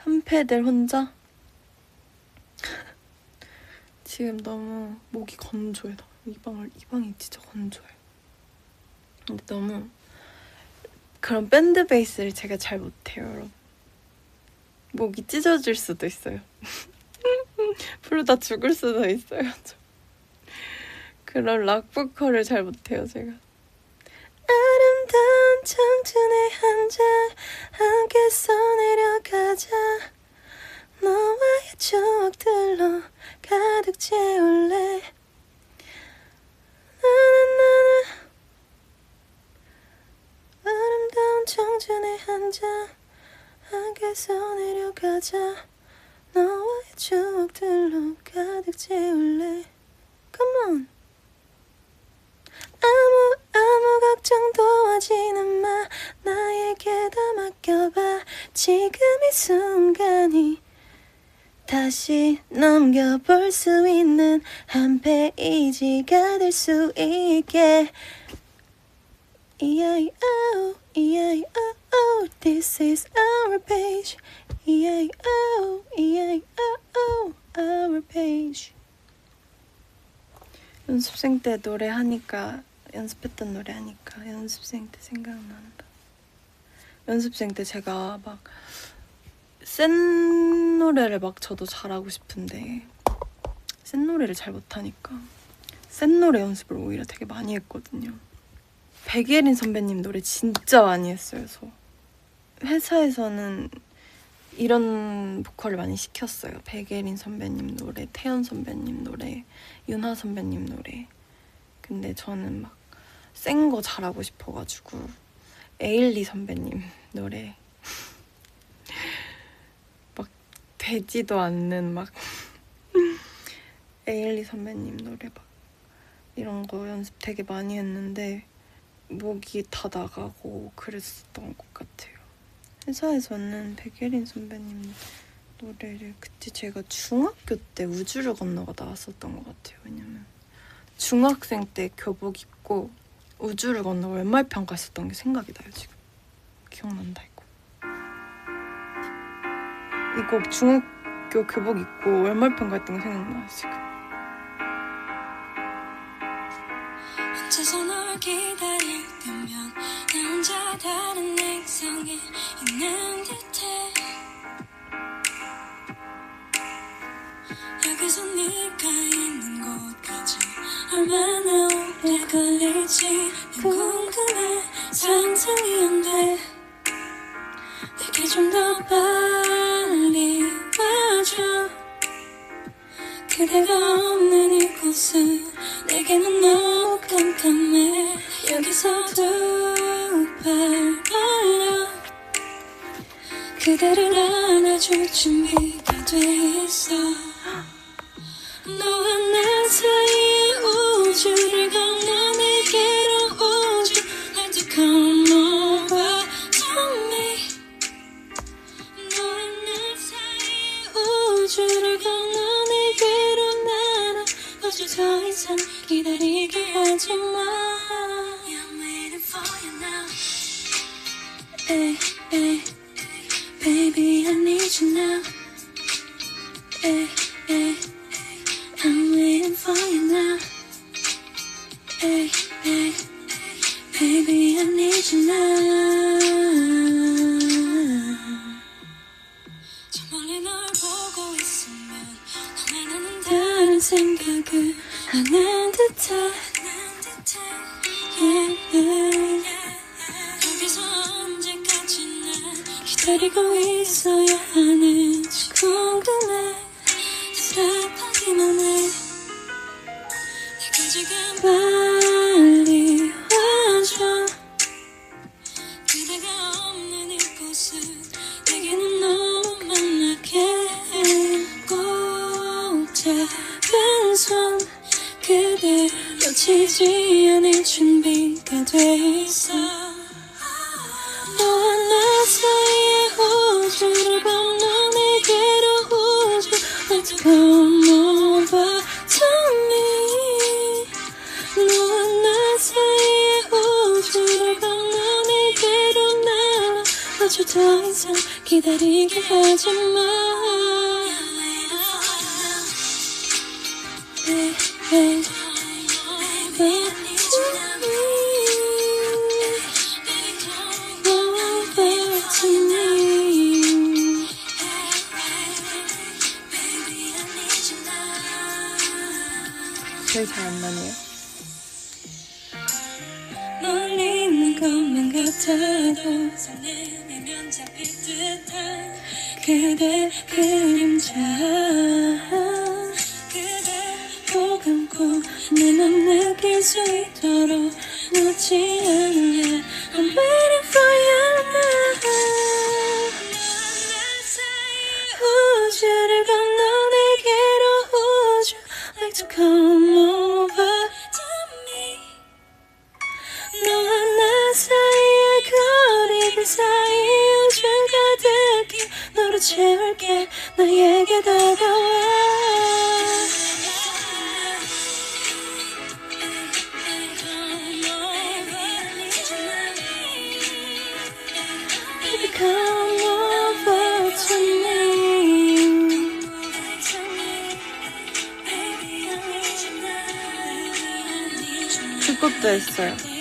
한패들 혼자? 지금 너무 목이 건조해. 이 방이 진짜 건조해. 근데 너무 그런 밴드 베이스를 제가 잘 못해요, 여러분. 목이 찢어질 수도 있어요. 부르다 죽을 수도 있어요. 저. 그런 락 보컬을 잘 못해요, 제가. 아름다운 청춘의 한 장 함께 써내려가자. 너와의 추억들로 가득 채울래. 나는 아름다운 청춘의 한 장 함께 써내려가자. 너와의 추억들로 가득 채울래. Come on. 아무 걱정도 하지는 마. 나에게 다 맡겨봐. 지금 이 순간이 다시 넘겨볼 수 있는 한 페이지가 될 수 있게. E-I-O, E-I-O, this is our page. E-I-O, E-I-O, our page. 연습생 때 노래하니까, 연습했던 노래 하니까 연습생 때 생각난다. 연습생 때 제가 막 센 노래를 막 저도 잘하고 싶은데 센 노래를 잘 못하니까 센 노래 연습을 오히려 되게 많이 했거든요. 백예린 선배님 노래 진짜 많이 했어요. 저 회사에서는 이런 보컬을 많이 시켰어요. 백예린 선배님 노래, 태연 선배님 노래, 윤하 선배님 노래. 근데 저는 막 센 거 잘하고 싶어가지고 에일리 선배님 노래 막 되지도 않는 막 에일리 선배님 노래 막 이런 거 연습 되게 많이 했는데 목이 다 나가고 그랬었던 것 같아요. 회사에서는 백예린 선배님 노래를 그때 제가 중학교 때 우주를 건너가 나왔었던 것 같아요. 왜냐면 중학생 때 교복 입고 우주를 건너 웬말평가 했었던 게 생각이 나요. 지금 기억난다. 이거 중학교 교복 입고 웬말평가 했던 게 생각나요. 지금. 혼자서 널 기다릴 때면 나 혼자 다른 액상에 있는 듯해. 여기서 네가 있는 곳까지 얼마나 오래 걸릴지 궁금해. 상상이 안 돼. 내게 좀 더 빨리 와줘. 그대가 없는 이곳은 내게는 너무 깜깜해. 여기서 두 발 벌려 그대를 안아줄 준비가 돼 있어. 너와 나 사이의 우주를 건너 내게로 우주 Like to come over to me. 너와 나 사이의 우주를 건너 내게로 날아. 어제 더 이상 기다리게 하지 마. I'm waiting for you now. Hey, hey, baby I need you now. Hey, hey, I'm waiting for you now. Hey, hey, baby I need you now. 저 멀리 널 보고 있으면 너와 나는 다른 생각을 하는 듯해. Yeah, yeah. 여기서 언제까지나 기다리고 있어야 하는지 궁금해. 답하기만 해. 내가 지금 빨리 와줘. 그대가 없는 이곳은 내게는 너무 만나게. 꼭 잡은 손 그대 놓치지 않을 준비가 돼 있어. 너와 나 사이의 우주를 건너 내게로 우주 Let's come over to me. 너와 나 사이의 우주를 건너 내게로 날아. 어쩌 더 이상 기다리게 하지마 기억이 잘 안 나네요. 멀리 있는 것만 같아도 손에 내면 잡힐 듯한 그대 그림자 그대 꼭 감고 내 맘 느낄 수 있도록 놓지 않을래 I'm waiting for you now 우주를 건너 내게로 Would you like to come over to me 너와 나 사이의 거리 그 사이 우주 가득히 너로 채울게 나에게 다가와 Baby come over to me 그것도 했어요.